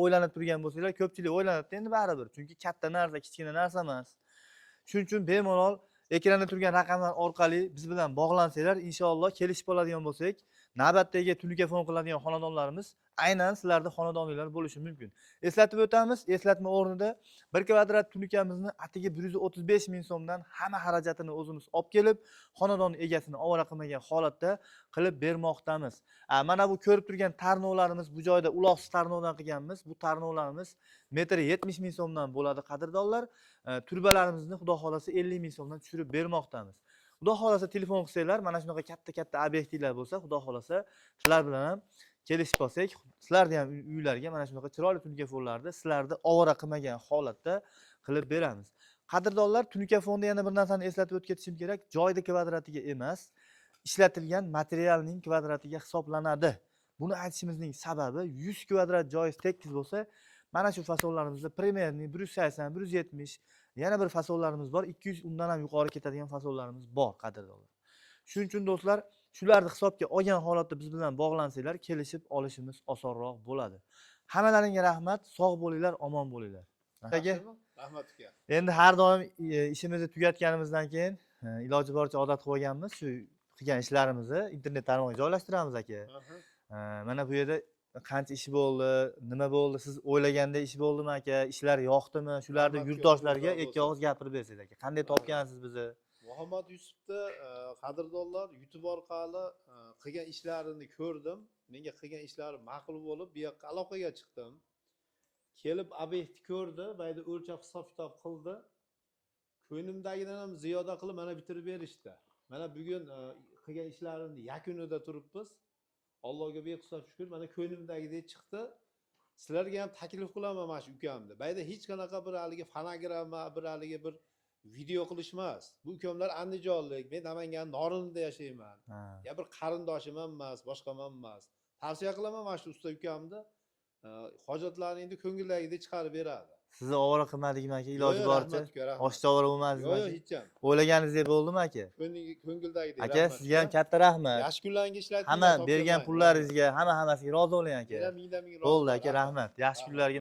o'ylanib turgan bo'lsanglar, ko'pchilik o'ylanadi endi baribir. Chunki katta narsa, kichkina narsa emas. Shuning uchun bemalol ekranda turgan raqamlar orqali biz bilan bog'lansanglar, inshaalloh kelishib oladigan bo'lsak, navbatdagi telefon qiladigan xonadonlarimiz aynan sizlarning xonadoninglar bo'lishi mumkin. Eslatib o'tamiz, eslatma o'rnida 1 kvadrat tunikamizni atigi 135 ming so'mdan hamma xarajatini o'zimiz olib kelib, xonadon egasini ovora qilmagan holatda qilib bermoqdamiz. Mana bu ko'rib turgan tarnovlarimiz bu joyda uloqsiz tarnovdan qilganmiz. Bu tarnovlarimiz metri 70 ming so'mdan bo'ladi, qadrdonlar. Turbalarimizni xudo xolasa 50 ming so'mdan tushirib bermoqdamiz. Xudo xolasa telefon qilsanglar, mana shunaqa katta obyektlar bo'lsa, xudo xolasa sizlar bilan ham kelishib olsak, sizlarni ham uylarga mana shunaqa chiroyli telefonlarni sizlarni ovora qilmagan holatda qilib beramiz. Qadrdonlar, telefonda yana bir narsani eslatib o'tishim kerak. Joyning kvadratiga emas, ishlatilgan materialning kvadratiga hisoblanadi. Buni aytishimizning sababi 100 kvadrat joyingiz tekis bo'lsa, mana shu fasonlarimizda primerniy 180, 170, yana bir fasonlarimiz bor, 200 undan ham yuqori ketadigan fasonlarimiz bor, qadrdonlar. Shuning uchun do'stlar, shularni hisobga olgan holatda biz bilan bog'lansanglar, kelishib olishimiz osonroq bo'ladi. Hammalaringga rahmat, sog' bo'linglar, omon bo'linglar. Rahmat aka. Endi har doim ishimizni tugatganimizdan keyin iloji boricha odat qilib olganmiz, shu qilgan ishlarimizni internet tarmog'iga joylashtiramiz aka. Mana bu yerda qancha ish bo'ldi, nima bo'ldi, siz o'ylaganda ish bo'ldimi aka, ishlar yoqdimi, shularni yurtdoshlarga ikki og'iz gapirib bersangiz aka. Qanday topgansiz bizni? Muhammad Yusufni qadrdonlar YouTube orqali qilgan ishlarini ko'rdim. Menga qilgan ishlari ma'qul bo'lib, bu yoqqa aloqaga chiqdim. Kelib obyektni ko'rdi, bayda o'lchab hisob-kitob qildi. Ko'nglimdagidan ham ziyoda qilib mana bitirib berishdi. Mana bugun qilgan ishlarimni yakunida turibmiz. Allohga behisob shukr, mana ko'nglimdagidek chiqdi. Sizlarga ham taklif qilaman mana shu ukamni. Bayda hech qanaqa bir haligi fonogramma, bir haligi bir video qilish emas. Bu ukamlar andijonlik, men Namangan Norinda yashayman. Ya bir qarindoshim ham emas, boshqa ham emas. Tavsiya qilaman mana shu usta ukamni. Hojatlarni endi ko'ngildagidek chiqarib beradi. Sizni ovora qilmadikmi aka, iloji boricha? Oshcha ovora bo'lmadingizmi? Yo'q, hech ham. O'ylaganingizdek bo'ldimi aka? Ko'ngildagidek. Aka, sizga ham katta rahmat. Yaxshi kunlarga ishlatdingiz. Hamma bergan pullaringizga, hammasiga rozi bo'ling aka. Mingdan ming rozi. Bo'ldi aka, rahmat. Yaxshi kunlarga